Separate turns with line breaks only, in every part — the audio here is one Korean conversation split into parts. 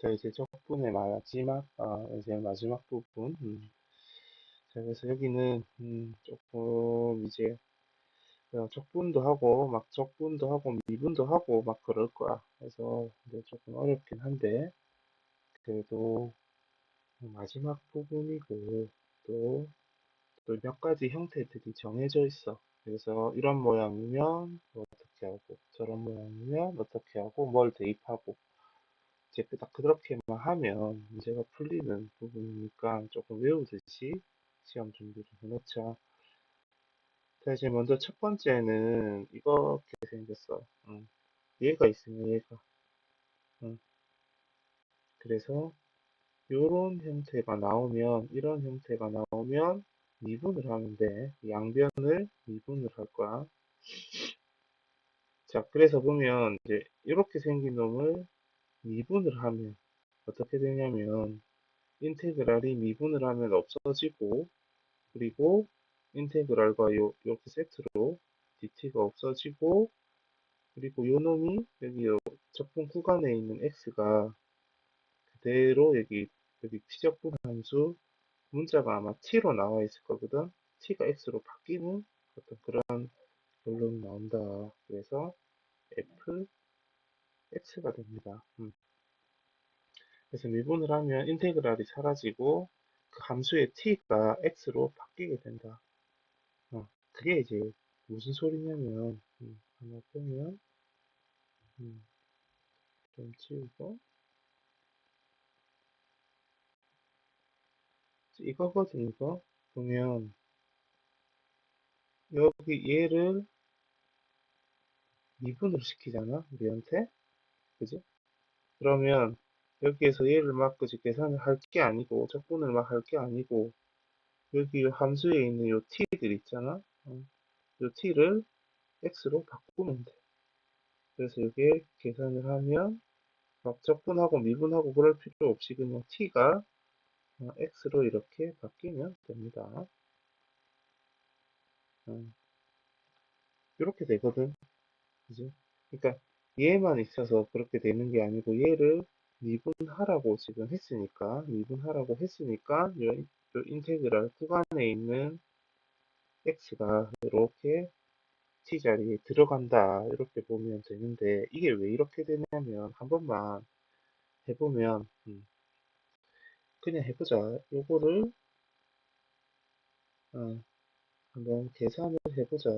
자, 이제 적분의 마지막, 이제 마지막 부분. 자, 그래서 여기는, 조금 이제, 적분도 하고, 막 적분도 하고, 미분도 하고, 막 그럴 거야. 그래서 이제 조금 어렵긴 한데, 그래도 마지막 부분이고, 또, 또 몇 가지 형태들이 정해져 있어. 그래서 이런 모양이면 뭐 어떻게 하고, 저런 모양이면 어떻게 하고, 뭘 대입하고, 이제 딱 그렇게만 하면 문제가 풀리는 부분이니까 조금 외우듯이 시험 준비를 해놓자. 자, 이제 먼저 첫 번째는 이렇게 생겼어. 얘가 있으면 얘가. 응. 그래서 이런 형태가 나오면, 이런 형태가 나오면 미분을 하면 돼. 양변을 미분을 할 거야. 자, 그래서 보면 이제 이렇게 생긴 놈을 미분을 하면 어떻게 되냐면 인테그랄이 미분을 하면 없어지고, 그리고 인테그랄과 이렇게 세트로 dt가 없어지고, 그리고 요 놈이 여기 요 적분 구간에 있는 x가 그대로 여기 피적분 함수 문자가 아마 t로 나와 있을 거거든. t가 x로 바뀌는 어떤 그런 결론이 나온다. 그래서 fx가 됩니다. 그래서 미분을 하면 인테그랄이 사라지고 그 함수의 t가 x로 바뀌게 된다. 그게 이제 무슨 소리냐면, 하나 보면, 좀 치우고, 이거거든, 이거. 보면, 여기 얘를 미분으로 시키잖아, 우리한테. 그지? 그러면, 여기에서 얘를 막, 그지, 계산을 할 게 아니고, 적분을 막 할 게 아니고, 여기 함수에 있는 요 t들 있잖아. 요 t를 x로 바꾸면 돼. 그래서 여기에 계산을 하면, 막 적분하고 미분하고 그럴 필요 없이 그냥 t가 x로 이렇게 바뀌면 됩니다. 이렇게 되거든. 그지? 그러니까 얘만 있어서 그렇게 되는 게 아니고 얘를 미분하라고 지금 했으니까 미분하라고 했으니까 요 인테그랄 구간에 있는 x가 이렇게 t 자리에 들어간다 이렇게 보면 되는데 이게 왜 이렇게 되냐면 한 번만 해보면 그냥 해보자. 요거를 한번 계산을 해보자.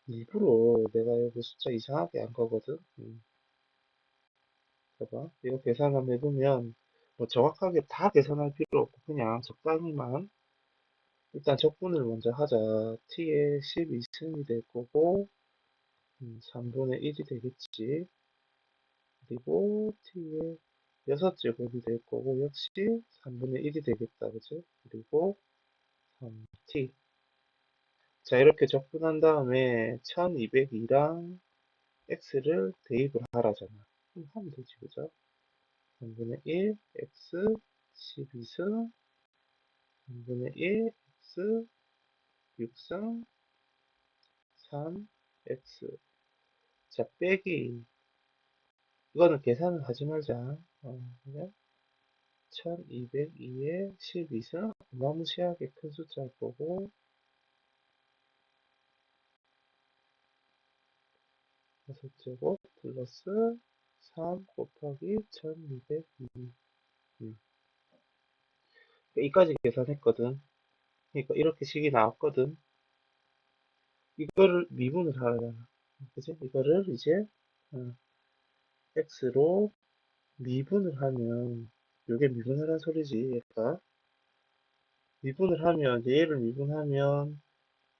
일부러 내가 여기 숫자 이상하게 한 거거든. 봐봐. 이거 계산 한번 해보면, 뭐 정확하게 다 계산할 필요 없고, 그냥 적당히만, 일단 적분을 먼저 하자. t의 12승이 될 거고, 3분의 1이 되겠지. 그리고 t의 6제곱이 될 거고, 역시 3분의 1이 되겠다. 그지? 그리고 3t. 자, 이렇게 적분한 다음에 1202랑 x를 대입을 하라잖아. 그럼 하면 되지, 그죠? 3분의 1, x, 12승, 3분의 1, x, 6승, 3, x. 자, 빼기. 이거는 계산을 하지 말자. 그냥 1202에 12승. 어마무시하게 큰 숫자일 거고, 6제곱 플러스 3 곱하기 1202. 이까지 계산했거든. 그러니까 이렇게 식이 나왔거든. 이거를 미분을 하잖아. 그지? 이거를 이제 어, x로 미분을 하면 요게 미분하란 소리지. 얘가 미분을 하면 얘를 미분하면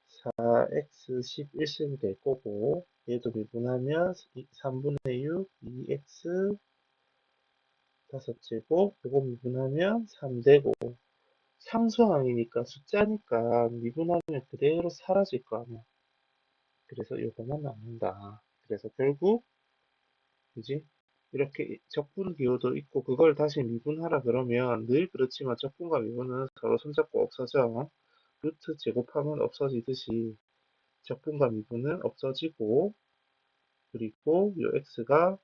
4x 11승이 될 거고 얘도 미분하면 3분의 6 2x 5제곱 요거 미분하면 3되고 상수항이니까 숫자니까 미분하면 그대로 사라질 거 아니야. 그래서 요거만 남는다. 그래서 결국 그지? 이렇게 적분 기호도 있고 그걸 다시 미분하라 그러면 늘 그렇지만 적분과 미분은 서로 손잡고 없어져. 루트 제곱하면 없어지듯이 적분과 미분은 없어지고 그리고 요 x가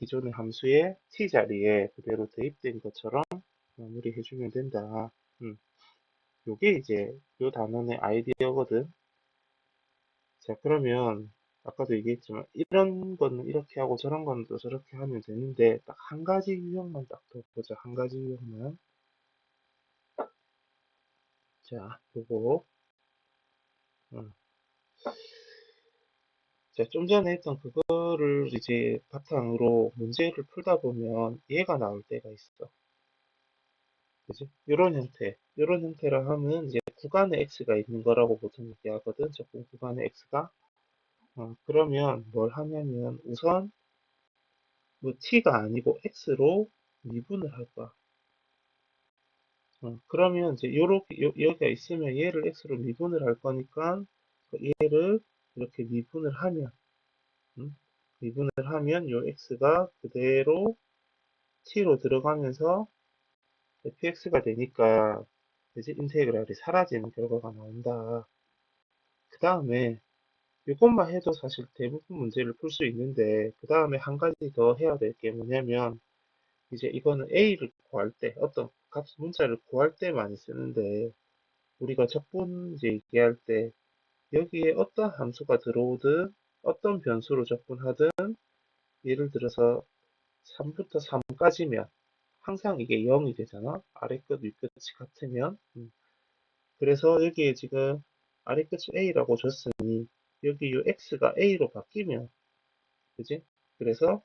기존의 함수의 t 자리에 그대로 대입된 것처럼 마무리해주면 된다. 요게 이제 요 단원의 아이디어거든. 자, 그러면 아까도 얘기했지만 이런 거는 이렇게 하고 저런 거는 또 저렇게 하면 되는데 딱 한 가지 유형만 딱 더 보자. 한 가지 유형만. 자, 요거. 어. 자, 좀 전에 했던 그거를 이제 바탕으로 문제를 풀다 보면 얘가 나올 때가 있어. 그지? 요런 형태. 요런 형태라 하면 이제 구간에 x가 있는 거라고 보통 얘기하거든. 적분 구간에 x가. 그러면 뭘 하냐면 우선 뭐 t가 아니고 x로 미분을 할 거야. 그러면 이제 요렇게 여기가 있으면 얘를 x로 미분을 할 거니까 얘를 이렇게 미분을 하면 미분을 하면 요 x가 그대로 t로 들어가면서 fx가 되니까 이제 인테그랄이 사라지는 결과가 나온다. 그 다음에 이것만 해도 사실 대부분 문제를 풀 수 있는데 그 다음에 한 가지 더 해야 될 게 뭐냐면 이제 이거는 a를 구할 때 어떤 값 문자를 구할 때 많이 쓰는데 우리가 적분 이제 얘기할 때 여기에 어떤 함수가 들어오든 어떤 변수로 적분하든 예를 들어서 3부터 3까지면 항상 이게 0이 되잖아. 아래 끝, 위 끝이 같으면. 그래서 여기에 지금 아래 끝이 a라고 줬으니 여기 요 x가 a로 바뀌면 그지? 그래서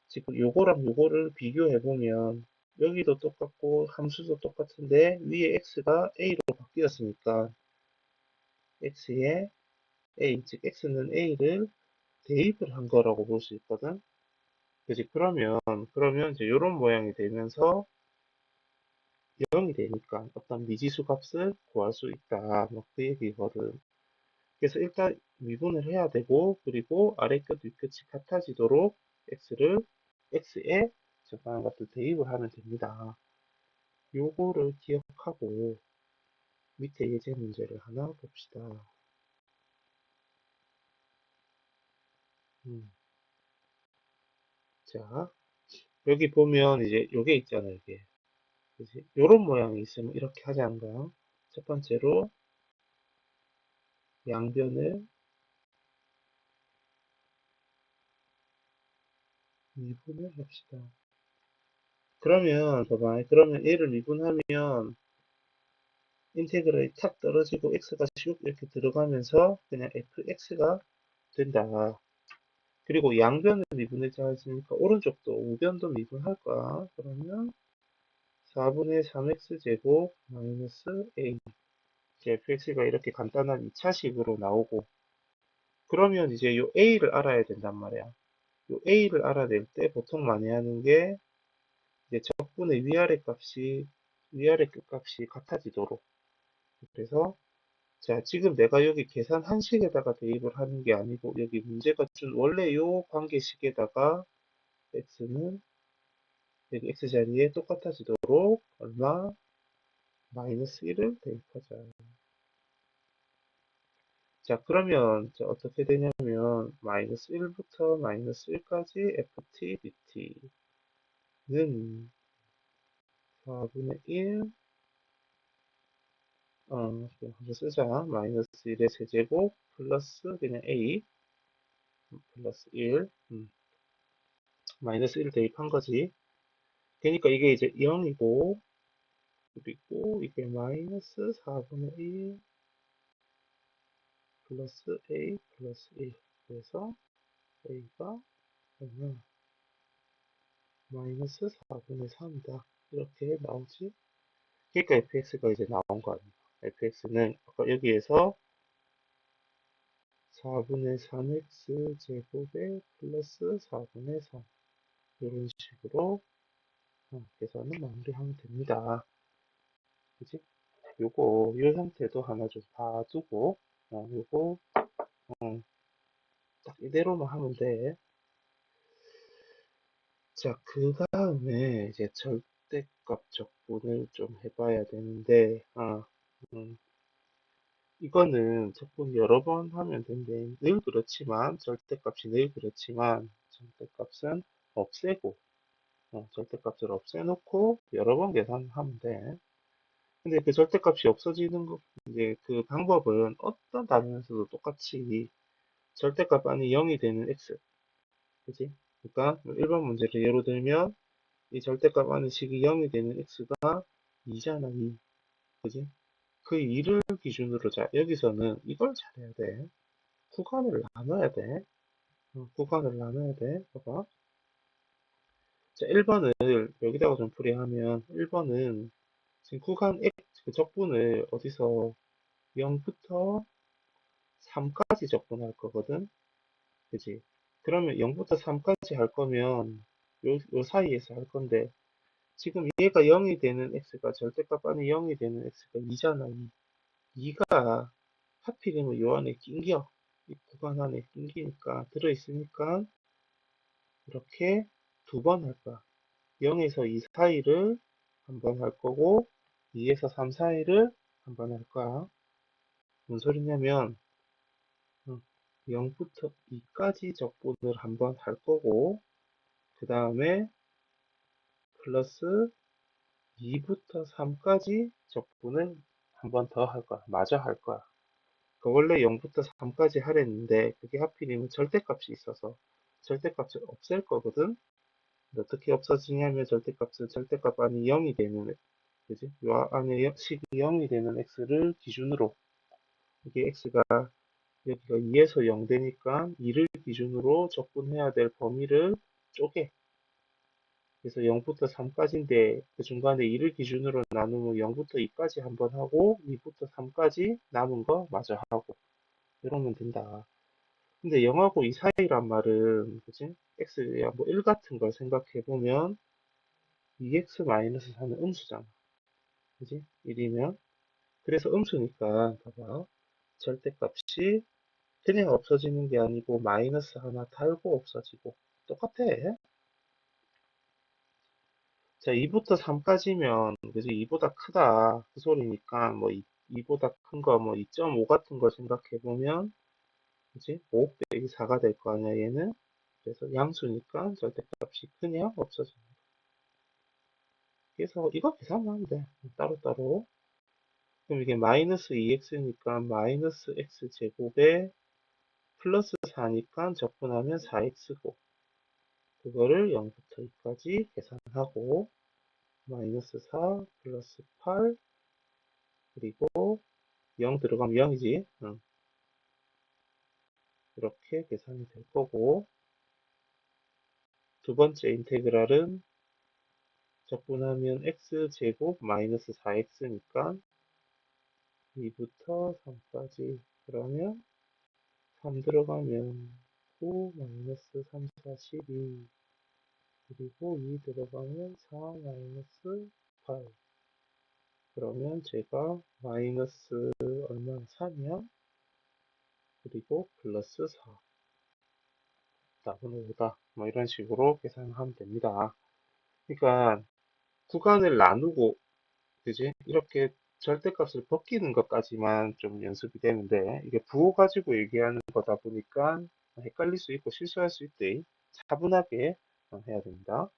지금 요거랑 요거를 비교해 보면 여기도 똑같고 함수도 똑같은데 위에 x가 a로 바뀌었으니까 x에 a, 즉 x는 a를 대입을 한 거라고 볼 수 있거든. 그지? 그러면 이제 이런 모양이 되면서 0이 되니까 어떤 미지수 값을 구할 수 있다. 뭐 그 얘기거든. 그래서 일단 미분을 해야 되고, 그리고 아래 끝, 위 끝이 같아지도록 x에 적당한 값을 대입을 하면 됩니다. 요거를 기억하고 밑에 예제 문제를 하나 봅시다. 음, 자, 여기 보면 이제 요게 있잖아요, 이게. 그지? 요런 모양이 있으면 이렇게 하지 않을까요? 첫 번째로 양변을 미분을 합시다. 그러면 봐봐. 그러면 얘를 미분하면 인테그랄이 탁 떨어지고 x가 슉 이렇게 들어가면서 그냥 fx가 된다. 그리고 양변을 미분했지 않습니까? 오른쪽도 우변도 미분할 거야. 그러면 4분의 3x 제곱 마이너스 a fx가 이렇게 간단한 2차식으로 나오고 그러면 이제 요 a를 알아야 된단 말이야. 요 a를 알아낼 때 보통 많이 하는 게 이제 적분의 위아래 끝값이 같아지도록 그래서 자, 지금 내가 여기 계산 한식에다가 대입을 하는 게 아니고, 여기 문제가 준 원래 요 관계식에다가 x는 여기 x 자리에 똑같아지도록 얼마? 마이너스 1을 대입하자. 자, 그러면 자, 어떻게 되냐면, 마이너스 1부터 마이너스 1까지 ft, dt는 4분의 1, 그냥 한번 쓰자. 마이너스 1의 세제곱 플러스 그냥 a 플러스 1, 마이너스 1 대입한 거지. 그러니까 이게 이제 0이고 그리고 이게 마이너스 4분의 1 플러스 a 플러스 1 그래서 a가 얼마? 마이너스 4분의 3이다 이렇게 나오지. 그러니까 fx가 이제 나온 거 아니야. fx는 아까 여기에서 4분의 3x 제곱에 플러스 4분의 3 이런 식으로 계산을 마무리하면 됩니다. 그지? 요 형태도 하나 좀 봐두고 요거 딱 이대로만 하면 돼. 자, 그 다음에 이제 절대값 적분을 좀 해봐야 되는데, 음, 이거는 적분 여러 번 하면 된대. 늘 그렇지만, 절대값이 늘 그렇지만, 절대값은 없애고, 절대값을 없애놓고 여러 번 계산하면 돼. 근데 그 절대값이 없어지는 거, 이제 그 방법은 어떤 단위에서도 똑같이 절대값 안이 0이 되는 x, 그지? 그러니까 1번 문제를 예로 들면 이 절대값 안의 식이 0이 되는 x가 2잖아, 2. 그지? 그 2를 기준으로, 자, 여기서는 이걸 잘해야 돼. 구간을 나눠야 돼. 구간을 나눠야 돼. 봐봐. 자, 1번을 여기다가 좀 풀이하면 1번은 지금 구간 x, 그 적분을 어디서 0부터 3까지 적분할 거거든. 그지? 그러면 0부터 3까지 할 거면 요 사이에서 할 건데 지금 얘가 0이 되는 x가 절대값 안에 0이 되는 x가 2잖아. 2가 하필이면 요 안에 낑겨. 이 구간 안에 낑기니까 들어있으니까 이렇게 두 번 할 거야. 0에서 2 사이를 한 번 할 거고 2에서 3 사이를 한 번 할 거야. 뭔 소리냐면 0부터 2까지 적분을 한 번 할 거고 그 다음에 플러스 2부터 3까지 적분을 한 번 더 할 거야. 마저 할 거야. 그 원래 0부터 3까지 하랬는데 그게 하필이면 절대값이 있어서 절대값을 없앨 거거든. 어떻게 없어지냐면 절대값 안이 0이 되는, 그지? 요 안에 식이 0이 되는 x를 기준으로, 이게 x가 여기가 2에서 0 되니까 2를 기준으로 적분해야 될 범위를 쪼개. 그래서 0부터 3까지인데 그 중간에 2를 기준으로 나누면 0부터 2까지 한번 하고 2부터 3까지 남은 거 마저 하고 이러면 된다. 근데 0하고 2 사이란 말은 그지? x야 뭐 1 같은 걸 생각해 보면 2x-4는 음수잖아. 그지? 1이면 그래서 음수니까 봐봐. 절대값이 그냥 없어지는 게 아니고 마이너스 하나 달고 없어지고 똑같아. 자, 2부터 3까지면 그지? 2보다 크다 그 소리니까 뭐 2보다 큰 거 뭐 2.5 같은 걸 생각해 보면 그지? 5 빼기 4가 될 거 아니야 얘는. 그래서 양수니까 절대값이 그냥 없어져. 그래서 이거 계산하면 돼. 따로따로. 그럼 이게 마이너스 2x니까 마이너스 x제곱에 플러스 4니까 적분하면 4x고 그거를 0부터 2까지 계산하고 마이너스 4 플러스 8 그리고 0 들어가면 0이지. 이렇게 계산이 될 거고 두 번째 인테그랄은 적분하면 x제곱 마이너스 4x니까 2부터 3까지 그러면 3 들어가면 9 마이너스 3, 4, 12 그리고 2 들어가면 4 마이너스 8 그러면 제가 마이너스 얼마 3이야? 그리고 플러스 4 답은 5다. 뭐 이런 식으로 계산하면 됩니다. 그러니까 구간을 나누고 그지? 이렇게 절대값을 벗기는 것까지만 좀 연습이 되는데 이게 부호 가지고 얘기하는 거다 보니까 헷갈릴 수 있고 실수할 수 있대. 차분하게 해야 됩니다.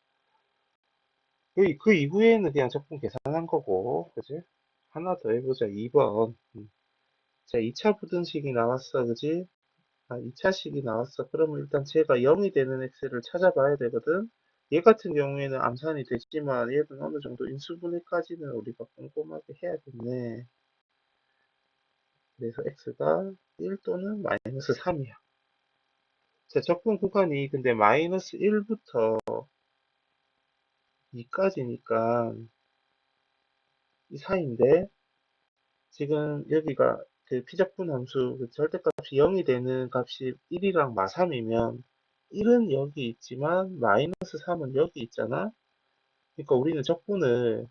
그 이후에는 그냥 적분 계산한 거고, 그지? 하나 더 해보자. 2번. 자, 2차 부등식이 나왔어, 그지? 아, 2차식이 나왔어. 그러면 일단 제가 0이 되는 x를 찾아봐야 되거든. 얘 같은 경우에는 암산이 됐지만 얘는 어느 정도 인수분해까지는 우리가 꼼꼼하게 해야겠네. 그래서 x가 1 또는 마이너스 3이야. 자, 적분 구간이 근데 마이너스 1부터 2까지니까 이 사이인데 지금 여기가 그 피적분 함수 그 절대값이 0이 되는 값이 1이랑 마3이면 1은 여기 있지만 마이너스 3은 여기 있잖아. 그러니까 우리는 적분을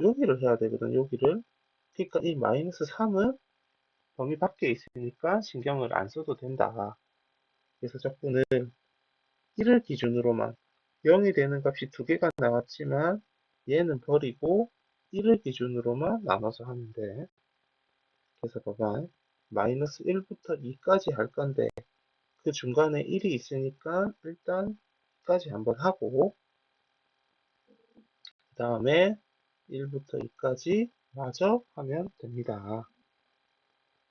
여기를 해야 되거든. 여기를. 그러니까 이 마이너스 3은 범위 밖에 있으니까 신경을 안 써도 된다. 그래서 적분을 1을 기준으로만 0이 되는 값이 두 개가 나왔지만 얘는 버리고 1을 기준으로만 나눠서 하면 돼. 그래서 봐봐. 마이너스 1부터 2까지 할 건데, 그 중간에 1이 있으니까 일단 2까지 한번 하고, 그 다음에 1부터 2까지 마저 하면 됩니다.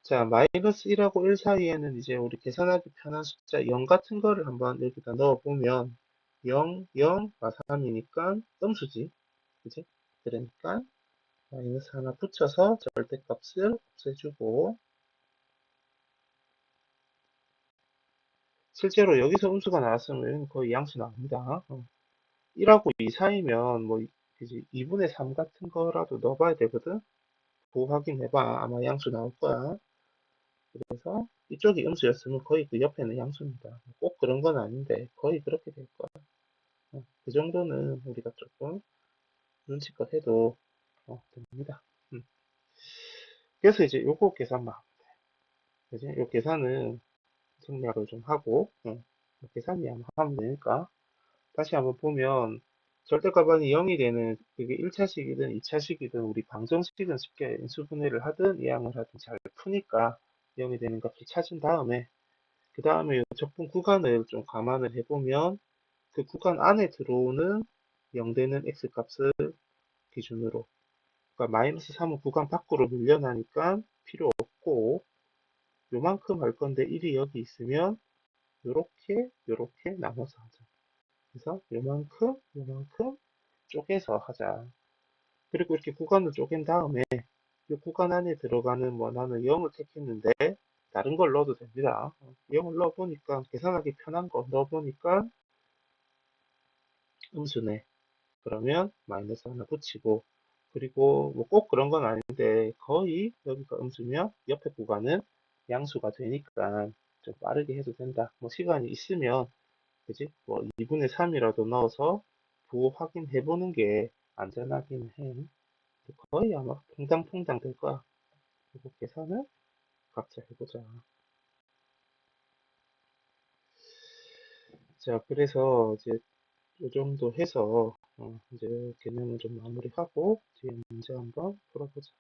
자, 마이너스 1하고 1 사이에는 이제 우리 계산하기 편한 숫자 0 같은 거를 한번 여기다 넣어보면 0, 0, 3이니까 음수지. 그지? 그러니까 마이너스 하나 붙여서 절대값을 없애주고 실제로 여기서 음수가 나왔으면 거의 양수 나옵니다. 1하고 2 사이면 뭐 그지? 2분의 3 같은 거라도 넣어봐야 되거든. 그거 확인해봐. 아마 양수 나올 거야. 그래서 이쪽이 음수였으면 거의 그 옆에는 양수입니다. 꼭 그런 건 아닌데 거의 그렇게 될 거야. 그 정도는 우리가 조금 눈치껏 해도 됩니다. 음. 그래서 이제 요거 계산만 하면 돼. 그지? 요 계산은 생략을 좀 하고 계산이 하면 되니까 다시 한번 보면 절대값이 0이 되는 그게 1차식이든 2차식이든 우리 방정식은 쉽게 인수분해를 하든 이항을 하든 잘 푸니까 0이 되는 값을 찾은 다음에 그 다음에 적분 구간을 좀 감안을 해보면 그 구간 안에 들어오는 0 되는 x값을 기준으로 그러니까 마이너스 3은 구간 밖으로 밀려나니까 필요 없고 요만큼 할 건데 1이 여기 있으면 요렇게 나눠서 하자. 그래서 요만큼 쪼개서 하자. 그리고 이렇게 구간을 쪼갠 다음에 이 구간 안에 들어가는 뭐 나는 0을 택했는데 다른 걸 넣어도 됩니다. 0을 넣어보니까 계산하기 편한 거 넣어보니까 음수네. 그러면 마이너스 하나 붙이고 그리고 뭐 꼭 그런 건 아닌데 거의 여기가 음수면 옆에 구간은 양수가 되니까 좀 빠르게 해도 된다. 뭐 시간이 있으면 그지? 뭐 2분의 3이라도 넣어서 부호 확인해 보는 게 안전하긴 해. 거의 아마 퐁당퐁당 될 거야. 그리고 계산을 각자 해보자. 자, 그래서 이제 이 정도 해서 이제 개념을 좀 마무리하고 뒤에 문제 한번 풀어보자.